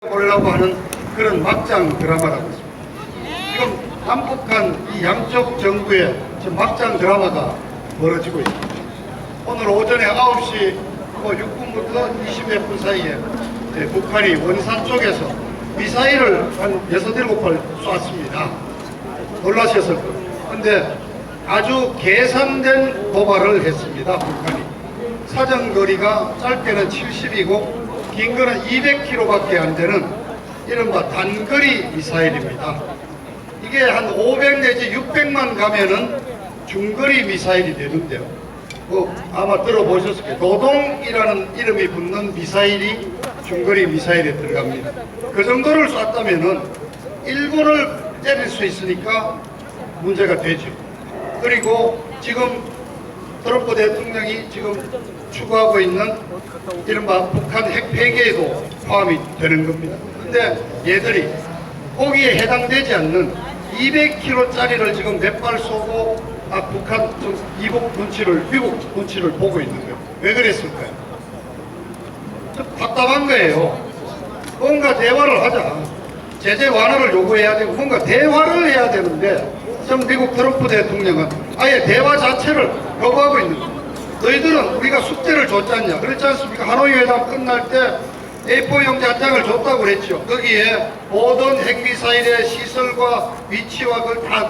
보려고 하는 그런 막장 드라마라고 있습니다. 지금 남북한 이 양쪽 정부의 지금 막장 드라마가 벌어지고 있습니다. 오늘 오전에 9시 6분부터 20몇 분 사이에 북한이 원산 쪽에서 미사일을 한 6, 7발 쐈습니다. 놀라셨을 거예요. 근데 아주 계산된 도발을 했습니다. 북한이. 사정거리가 짧게는 70이고 긴 거는 200km밖에 안 되는 이른바 단거리 미사일입니다. 이게 한 500 내지 600만 가면은 중거리 미사일이 되는데요. 아마 들어보셨을 거예요. 노동이라는 이름이 붙는 미사일이 중거리 미사일에 들어갑니다. 그 정도를 쐈다면은 일본을 때릴 수 있으니까 문제가 되죠. 그리고 지금 트럼프 대통령이 지금 추구하고 있는 이른바 북한 핵 폐기에도 포함이 되는 겁니다. 근데 얘들이 거기에 해당되지 않는 200km짜리를 지금 몇 발 쏘고 북한 좀 이국 눈치를 보고 있는 거예요. 왜 그랬을까요? 좀 답답한 거예요. 뭔가 대화를 하자. 제재 완화를 요구해야 되고 뭔가 대화를 해야 되는데 지금 미국 트럼프 대통령은 아예 대화 자체를 거부하고 있는 거예요. 너희들은 우리가 숙제를 줬지 않냐. 그렇지 않습니까? 하노이 회담 끝날 때 A4 용지 한 장을 줬다고 그랬죠. 거기에 모든 핵미사일의 시설과 위치와 그 다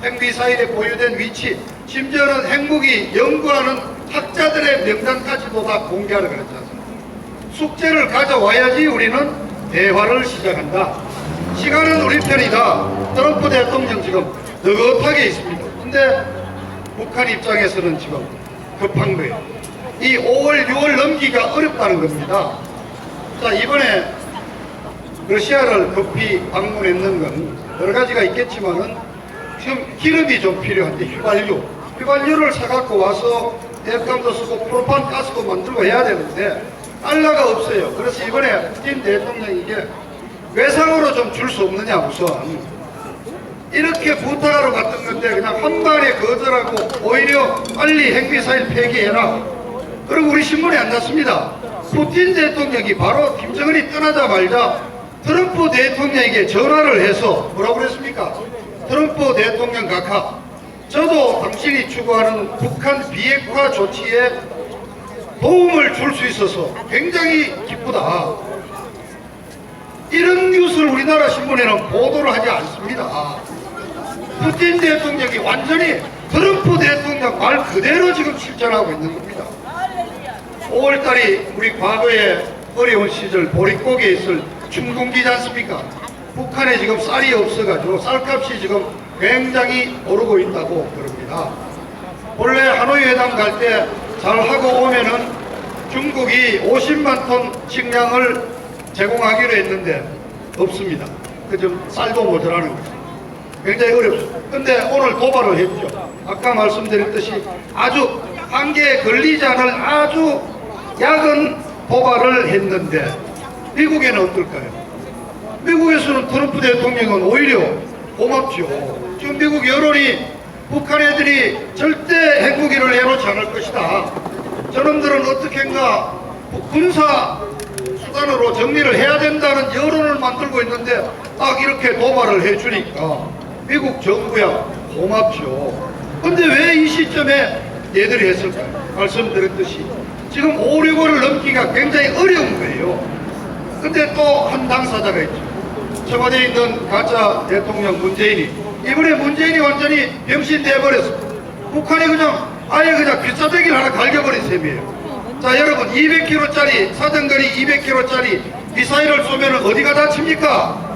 핵미사일에 보유된 위치, 심지어는 핵무기 연구하는 학자들의 명단까지도 다 공개하라 그랬지 않습니까? 숙제를 가져와야지 우리는 대화를 시작한다. 시간은 우리 편이다. 트럼프 대통령 지금 느긋하게 있습니다. 근데 북한 입장에서는 지금 급한 거예요. 이 5월, 6월 넘기기가 어렵다는 겁니다. 자, 이번에 러시아를 급히 방문했는 건 여러 가지가 있겠지만은 지금 기름이 좀 필요한데 휘발유를 사갖고 와서 에어컨도 쓰고 프로판 가스도 만들고 해야 되는데 달러가 없어요. 그래서 이번에 푸틴 대통령이 이게 외상으로 좀 줄 수 없느냐 우선 이렇게 부탁하러 갔던 건데 그냥 한 발에 거절하고 오히려 빨리 핵미사일 폐기해라. 그리고 우리 신문에 안 났습니다. 푸틴 대통령이 바로 김정은이 떠나자마자 트럼프 대통령에게 전화를 해서 뭐라고 그랬습니까? 트럼프 대통령 각하, 저도 당신이 추구하는 북한 비핵화 조치에 도움을 줄 수 있어서 굉장히 기쁘다. 이런 뉴스를 우리나라 신문에는 보도를 하지 않습니다. 푸틴 대통령이 완전히 트럼프 대통령 말 그대로 지금 실천하고 있는 겁니다. 5월달이 우리 과거에 어려운 시절 보릿고개에 있을 춘궁기지 않습니까? 북한에 지금 쌀이 없어가지고 쌀값이 지금 굉장히 오르고 있다고 그럽니다. 원래 하노이 회담 갈 때 잘하고 오면은 중국이 50만 톤 식량을 제공하기로 했는데 없습니다. 그 좀 쌀도 모자라는 거죠. 굉장히 어렵습니다. 근데 오늘 도발을 했죠. 아까 말씀드렸듯이 아주 한계에 걸리지 않을 아주 약은 도발을 했는데 미국에는 어떨까요? 미국에서는 트럼프 대통령은 오히려 고맙죠. 지금 미국 여론이 북한 애들이 절대 핵무기를 내놓지 않을 것이다. 저놈들은 어떻게인가 군사 수단으로 정리를 해야 된다는 여론을 만들고 있는데 딱 이렇게 도발을 해주니까 미국 정부야 고맙죠. 근데 왜 이 시점에 얘들이 했을까요? 말씀드렸듯이 지금 5, 6월을 넘기기가 굉장히 어려운 거예요. 근데 또 한 당사자가 있죠. 청와대에 있는 가짜 대통령 문재인이 이번에 문재인이 완전히 병신돼버렸어. 북한이 그냥 아예 그냥 귓사대기를 하나 갈겨버린 셈이에요. 자, 여러분 200km짜리 사정거리 200km짜리 미사일을 쏘면 어디가 다칩니까?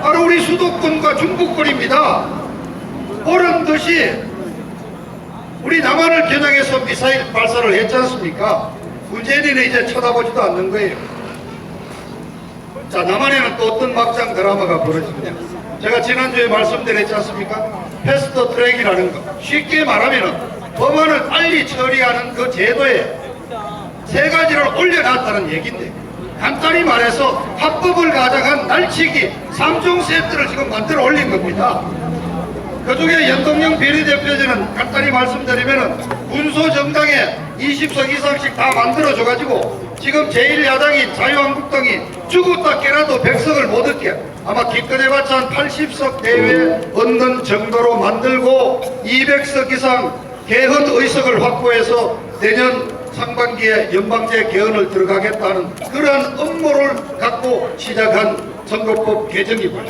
바로 우리 수도권과 중부권입니다. 보란듯이 우리 남한을 겨냥해서 미사일 발사를 했지 않습니까? 문재인이는 이제 쳐다보지도 않는 거예요. 자, 남한에는 또 어떤 막장 드라마가 벌어지느냐. 제가 지난주에 말씀드렸지 않습니까? 패스트 트랙이라는 거. 쉽게 말하면 법안을 빨리 처리하는 그 제도에 세 가지를 올려놨다는 얘기인데 간단히 말해서 합법을 가져간 날치기 3종 세트를 지금 만들어 올린 겁니다. 그중에 연동형 비례대표제는 간단히 말씀드리면은 군소정당에 20석 이상씩 다 만들어줘가지고 지금 제1야당인 자유한국당이 죽었다 깨라도 100석을 못 얻게 아마 기껏해봤자 한 80석 대회 얻는 정도로 만들고 200석 이상 개헌 의석을 확보해서 내년 상반기에 연방제 개헌을 들어가겠다는 그러한 업무를 갖고 시작한 선거법 개정이고요.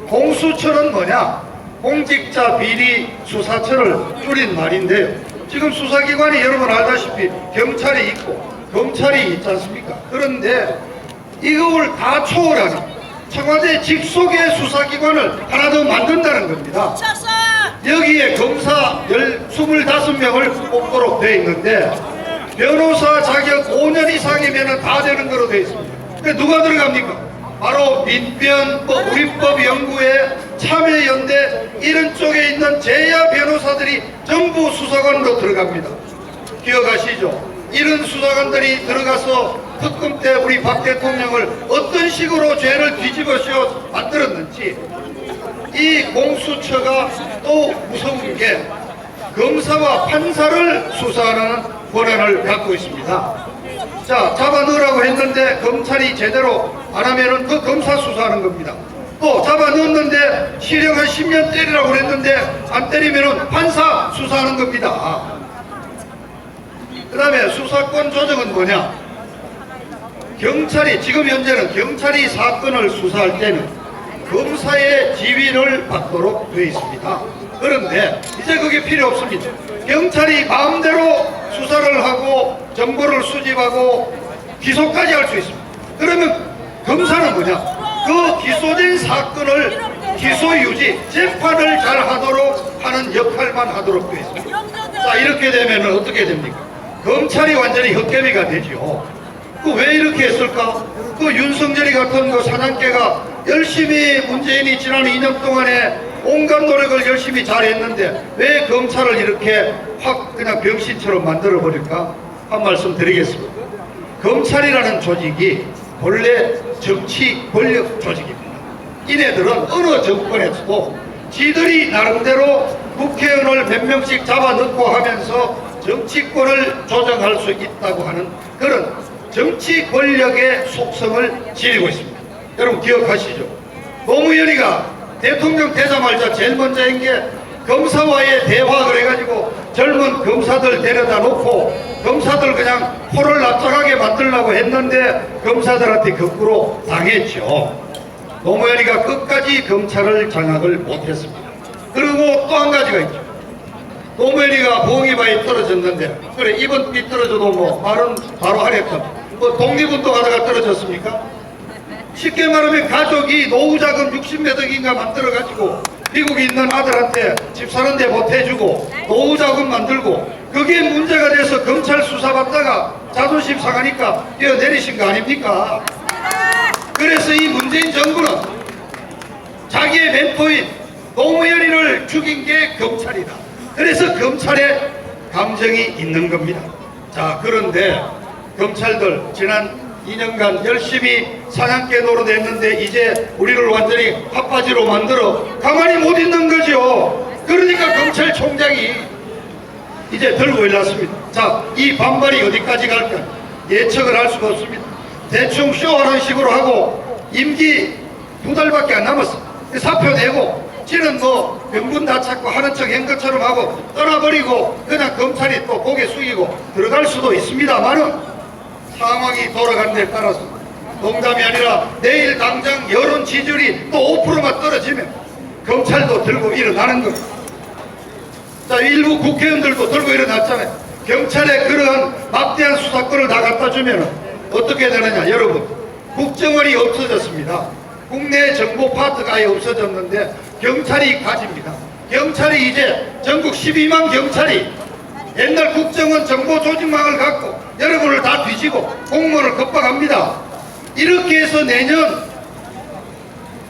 공수처는 뭐냐? 공직자 비리 수사처를 줄인 말인데요. 지금 수사기관이 여러분 알다시피 경찰이 있고 검찰이 있지 않습니까? 그런데 이걸 다 초월하는 청와대 직속의 수사기관을 하나 더 만든다는 겁니다. 여기에 검사 25명을 뽑도록 되어 있는데 변호사 자격 5년 이상이면 다 되는 거로 되어 있습니다. 근데 누가 들어갑니까? 바로 민변, 우리법연구회, 참여연대 이런 쪽에 있는 제야 변호사들이 전부 수사관으로 들어갑니다. 기억하시죠? 이런 수사관들이 들어가서 특검 때 우리 박 대통령을 어떤 식으로 죄를 뒤집어 씌워 만들었는지 이 공수처가 또 무서운 게 검사와 판사를 수사하는 권한을 갖고 있습니다. 자, 잡아 넣으라고 했는데 검찰이 제대로 안 하면은 그 검사 수사하는 겁니다. 또 잡아 넣었는데 실형 한 10년 때리라고 했는데 안 때리면은 판사 수사하는 겁니다. 그 다음에 수사권 조정은 뭐냐? 경찰이, 지금 현재는 경찰이 사건을 수사할 때는 검사의 지휘를 받도록 되어 있습니다. 그런데 이제 그게 필요 없습니다. 경찰이 마음대로 수사를 하고 정보를 수집하고 기소까지 할 수 있습니다. 그러면 검사는 뭐냐? 그 기소된 사건을 기소 유지, 재판을 잘 하도록 하는 역할만 하도록 되어 있습니다. 자, 이렇게 되면 어떻게 됩니까? 검찰이 완전히 헛개비가 되죠. 그 왜 이렇게 했을까? 그 윤석열이 같은 그 사냥개가 열심히 문재인이 지난 2년 동안에 온갖 노력을 열심히 잘했는데 왜 검찰을 이렇게 확 그냥 병신처럼 만들어 버릴까? 한 말씀 드리겠습니다. 검찰이라는 조직이 본래 정치 권력 조직입니다. 이네들은 어느 정권에서도 지들이 나름대로 국회의원을 몇 명씩 잡아넣고 하면서 정치권을 조정할 수 있다고 하는 그런 정치 권력의 속성을 지니고 있습니다. 여러분 기억하시죠? 노무현이가 대통령 되자마자 제일 먼저 한 게 검사와의 대화 그래가지고 젊은 검사들 데려다 놓고 검사들 그냥 코를 납작하게 만들려고 했는데 검사들한테 거꾸로 당했죠. 노무현이가 끝까지 검찰을 장악을 못했습니다. 그리고 또 한 가지가 있죠. 노무현이가 부엉이바위 떨어졌는데 그래 이번 비 떨어져도 뭐 말은 바로 하랬던 뭐 독립운동하다가 떨어졌습니까? 쉽게 말하면 가족이 노후자금 60몇 억인가 만들어가지고 미국에 있는 아들한테 집 사는데 못해주고 노후자금 만들고 그게 문제가 돼서 검찰 수사받다가 자존심 상하니까 뛰어내리신 거 아닙니까? 그래서 이 문재인 정부는 자기의 멘토인 노무현이를 죽인 게 검찰이다. 그래서 검찰에 감정이 있는 겁니다. 자, 그런데 검찰들 지난 2년간 열심히 사냥개 노릇했는데 이제 우리를 완전히 핫바지로 만들어 가만히 못 있는 거죠. 그러니까 검찰총장이 이제 들고 일났습니다. 자, 이 반발이 어디까지 갈까 예측을 할 수가 없습니다. 대충 쇼하는 식으로 하고 임기 2달밖에 안 남았어. 사표 내고 지는 뭐 명분 다 찾고 하는 척 한 것처럼 하고 떠나버리고 그냥 검찰이 또 고개 숙이고 들어갈 수도 있습니다만은 상황이 돌아가는 데 따라서 농담이 아니라 내일 당장 여론 지지율이 또 5%만 떨어지면 검찰도 들고 일어나는 겁니다. 자, 일부 국회의원들도 들고 일어났잖아요. 경찰에 그러한 막대한 수사권을 다 갖다 주면 어떻게 되느냐. 여러분, 국정원이 없어졌습니다. 국내 정보 파트가 아예 없어졌는데 경찰이 가집니다. 경찰이 이제 전국 12만 경찰이 옛날 국정원 정보 조직망을 갖고 여러분을 다 뒤지고 공무원을 겁박합니다. 이렇게 해서 내년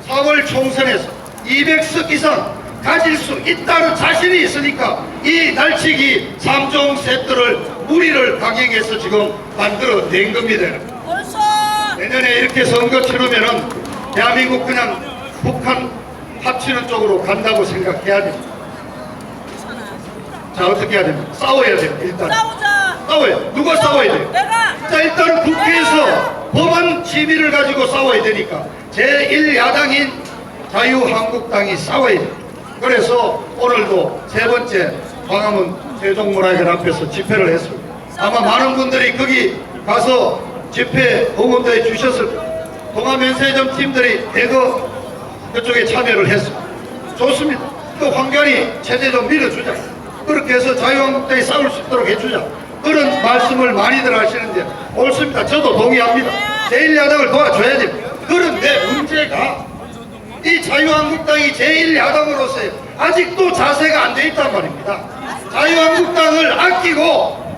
4월 총선에서 200석 이상 가질 수 있다는 자신이 있으니까 이 날치기 3종 세트를 무리를 강행해서 지금 만들어낸 겁니다. 내년에 이렇게 선거 치르면은 대한민국 그냥 북한 합치는 쪽으로 간다고 생각해야 됩니다. 자, 어떻게 해야 됩니까? 싸워야 됩니다. 일단 싸우자. 싸워요. 누가 싸워야 돼요? 내가. 자, 일단은 국회에서 법안 심의를 가지고 싸워야 되니까 제1야당인 자유한국당이 싸워야 돼요. 그래서 오늘도 세 번째 광화문 세종문화회관 앞에서 집회를 했습니다. 아마 많은 분들이 거기 가서 집회 응원도 해 주셨을 거예요. 동아면세점 팀들이 대거 그쪽에 참여를 했습니다. 좋습니다. 그 황교안이 체제 좀 밀어주자. 그렇게 해서 자유한국당이 싸울 수 있도록 해주자. 그런 말씀을 많이들 하시는데 옳습니다. 저도 동의합니다. 제1야당을 도와줘야 됩니다. 그런데 문제가 이 자유한국당이 제1야당으로서 아직도 자세가 안 돼 있단 말입니다. 자유한국당을 아끼고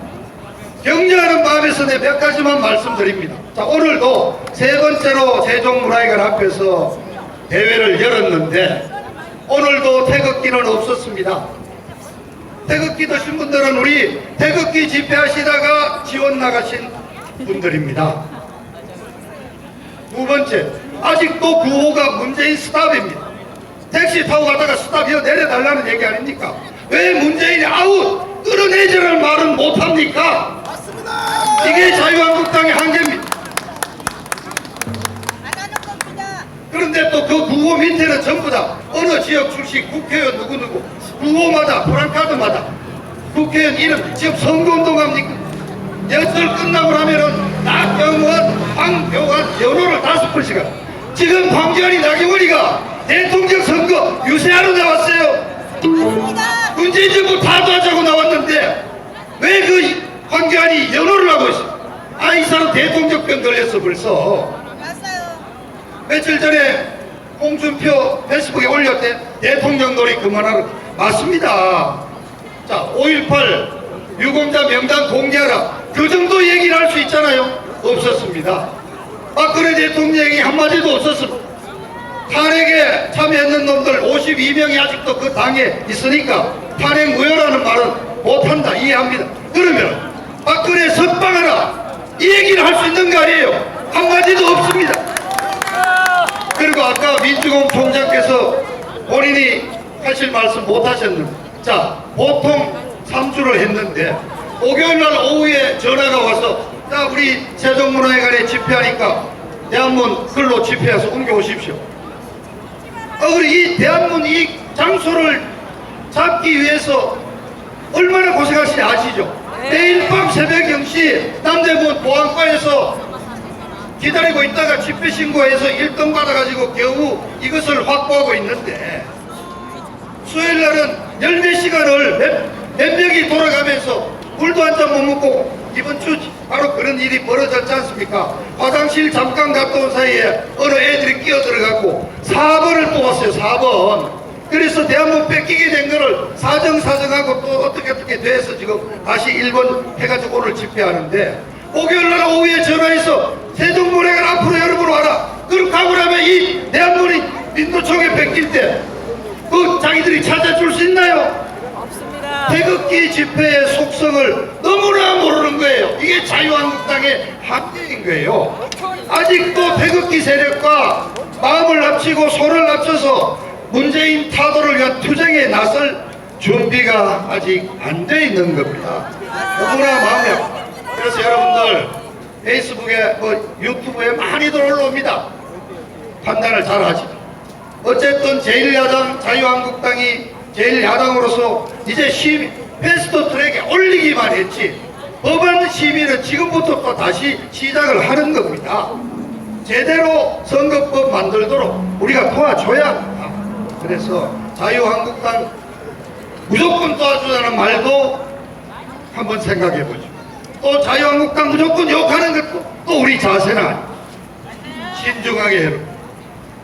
격려하는 마음에서 내 몇 가지만 말씀드립니다. 자, 오늘도 세 번째로 세종문화회관 앞에서 대회를 열었는데 오늘도 태극기는 없었습니다. 태극기 드신 분들은 우리 태극기 집회하시다가 지원 나가신 분들입니다. 두 번째, 아직도 구호가 문재인 스탑입니다. 택시 타고 가다가 스탑이요 내려달라는 얘기 아닙니까? 왜 문재인이 아웃 끌어내자는 말은 못합니까? 이게 자유한국당의 한계입니다. 그런데 또 그 구호 밑에는 전부 다 어느 지역 출신 국회의원 누구누구 구호마다 프랑카드마다 국회의원 이름 지금 선거운동합니까? 연설 끝나고 나면은 나경원, 황교안, 연호를 5번씩 하고 지금 황교안이 나경원이가 대통령 선거 유세하러 나왔어요. 문재인 정부 타도하자고 나왔는데 왜 그 황교안이 연호를 하고 있어? 아, 이 사람 대통령병 걸렸어 벌써. 며칠 전에 홍준표 페이스북에 올렸대. 대통령 놀이 그만하라. 맞습니다. 자, 5.18 유공자 명단 공개하라. 그 정도 얘기를 할 수 있잖아요. 없었습니다. 박근혜 대통령이 한마디도 없었습니다. 탄핵에 참여했는 놈들 52명이 아직도 그 당에 있으니까 탄핵 무효라는 말은 못한다. 이해합니다. 그러면 박근혜 석방하라. 이 얘기를 할 수 있는 거 아니에요. 한마디도 없습니다. 그리고 아까 민주공 총장께서 본인이 하실 말씀 못 하셨는데, 자, 보통 3주를 했는데 5개월날 오후에 전화가 와서, 자, 우리 세종문화회관에 집회하니까 대한문 글로 집회해서 옮겨오십시오. 그리고 이 대한문 이 장소를 잡기 위해서 얼마나 고생하시는지 아시죠? 매일 밤 새벽 0시 남대문 보안과에서 기다리고 있다가 집회 신고해서 1등 받아가지고 겨우 이것을 확보하고 있는데, 수요일날은 10몇 시간을 몇 명이 돌아가면서 물도 한 잔 못 먹고, 이번 주 바로 그런 일이 벌어졌지 않습니까? 화장실 잠깐 갔다 온 사이에 어느 애들이 끼어 들어가고 4번을 뽑았어요. 4번. 그래서 대한문 뺏기게 된 거를 사정하고 또 어떻게 돼서 지금 다시 1번 해가지고 오늘 집회하는데, 5개월날 오후에 전화해서 세종문화회관 앞으로 여러분 와라. 그럼 가고 나면 이 대한문이 민노총에 뺏길 때 그 자기들이 찾아줄 수 있나요? 없습니다. 태극기 집회의 속성을 너무나 모르는 거예요. 이게 자유한국당의 한계인 거예요. 아직도 태극기 세력과 마음을 합치고 손을 합쳐서 문재인 타도를 위한 투쟁에 나설 준비가 아직 안 돼 있는 겁니다. 너무나 마음이 아픕니다. 그래서 여러분들 페이스북에 유튜브에 많이들 올라옵니다. 판단을 잘 하시죠. 어쨌든 제1야당 자유한국당이 제1야당으로서 이제 패스트트랙에 올리기만 했지 법안 심의는 지금부터 또 다시 시작을 하는 겁니다. 제대로 선거법 만들도록 우리가 도와줘야 합니다. 그래서 자유한국당 무조건 도와주자는 말도 한번 생각해 보죠. 또 자유한국당 무조건 욕하는 것도 또 우리 자세는 아니에요. 신중하게 해요.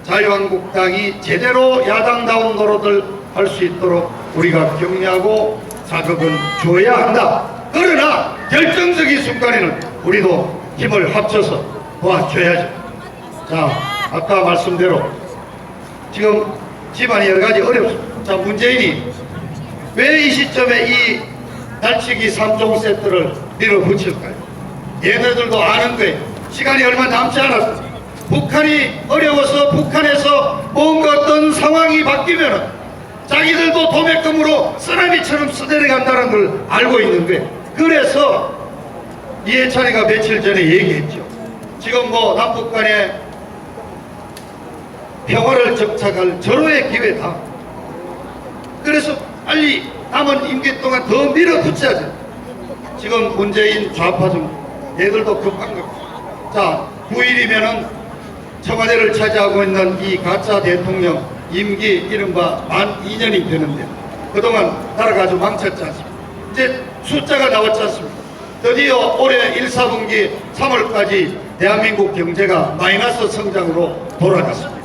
자유한국당이 제대로 야당다운 노릇을 할 수 있도록 우리가 격려하고 자극은 줘야 한다. 그러나 결정적인 순간에는 우리도 힘을 합쳐서 도와줘야죠. 자, 아까 말씀대로 지금 집안이 여러 가지 어렵습니다. 자, 문재인이 왜 이 시점에 이 날치기 3종 세트를 밀어붙일까요? 얘네들도 아는 거예요. 시간이 얼마 남지 않았어요. 북한이 어려워서 북한에서 뭔가 어떤 상황이 바뀌면 자기 자기들도 도매금으로 쓰나미처럼 쓰내려간다는 걸 알고 있는 거예요. 그래서 이해찬이가 며칠 전에 얘기했죠. 지금 뭐 남북 간에 평화를 정착할 절호의 기회다. 그래서 빨리 남은 임기 동안 더 밀어붙여야죠. 지금 문재인 좌파 정 얘들도 급한 겁니다. 자, 9일이면은 청와대를 차지하고 있는 이 가짜 대통령 임기 이른바 만 2년이 되는데 그동안 나라가 아주 망쳤지 않습니까? 이제 숫자가 나왔지 않습니까? 드디어 올해 1, 4분기 3월까지 대한민국 경제가 마이너스 성장으로 돌아갔습니다.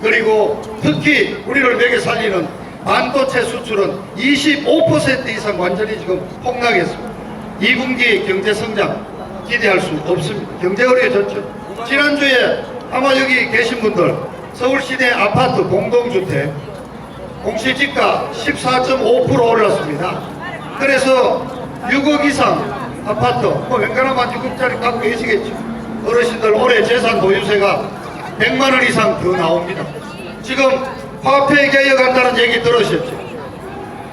그리고 특히 우리를 먹여 살리는 반도체 수출은 25% 이상 완전히 지금 폭락했습니다. 2분기 경제 성장 기대할 수 없습니다. 경제 어려워졌죠. 지난주에 아마 여기 계신 분들 서울시내 아파트 공동주택 공시지가 14.5% 올랐습니다. 그래서 6억 이상 아파트 뭐 웬간하면 6억짜리 갖고 계시겠죠. 어르신들 올해 재산 보유세가 100만 원 이상 더 나옵니다. 지금 화폐 개혁한다는 얘기 들으셨죠?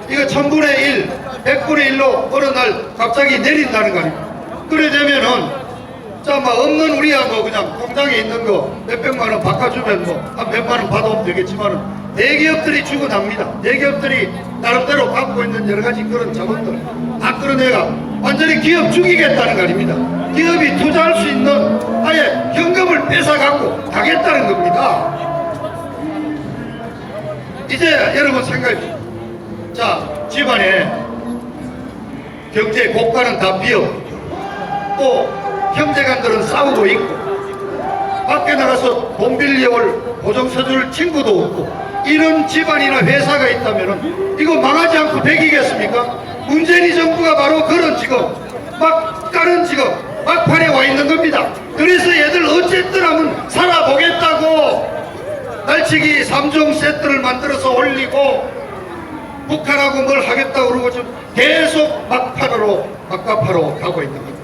이거 1000분의 1, 100분의 1로 어느 날 갑자기 내린다는 거 아닙니까? 그래 되면은 자, 뭐 없는 우리야 뭐 그냥 공장에 있는 거 몇백만 원 바꿔주면 뭐 한 몇만 원 받아오면 되겠지만은 대기업들이 죽어납니다. 대기업들이 나름대로 갖고 있는 여러 가지 그런 자본들 다 끌어내가 완전히 기업 죽이겠다는 거 아닙니다. 기업이 투자할 수 있는 아예 현금을 뺏어갖고 가겠다는 겁니다. 이제 여러분 생각해보세요. 자, 집안에 경제 고가는 다 비었고 또 형제간들은 싸우고 있고 밖에 나가서 돈 빌려올 보증 서줄 친구도 없고 이런 집안이나 회사가 있다면 이거 망하지 않고 되기겠습니까? 문재인 정부가 바로 그런 직업 막다른 직업 막판에 와 있는 겁니다. 그래서 얘들 어쨌든 하면 살아보겠다고 날치기 3종 세트를 만들어서 올리고 북한하고 뭘 하겠다고 그러고 지금 계속 막판으로 가고 있는 겁니다.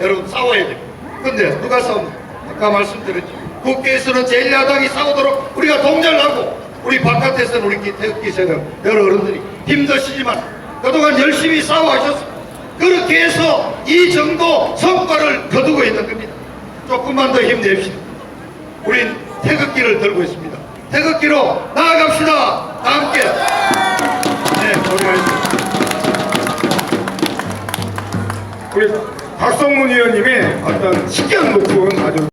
여러분 싸워야 돼요. 근데 누가 싸웁니까? 아까 말씀드렸죠. 국회에서는 제1야당이 싸우도록 우리가 동절하고 우리 바깥에서는 우리 태극기 세력 여러 어른들이 힘드시지만 그동안 열심히 싸워하셨습니다. 그렇게 해서 이 정도 성과를 거두고 있는 겁니다. 조금만 더 힘냅시다. 우린 태극기를 들고 있습니다. 태극기로 나아갑시다. 다 함께. 네, 고생하셨습니다. 우리 박성문 의원님의 어떤 식견 높은 아주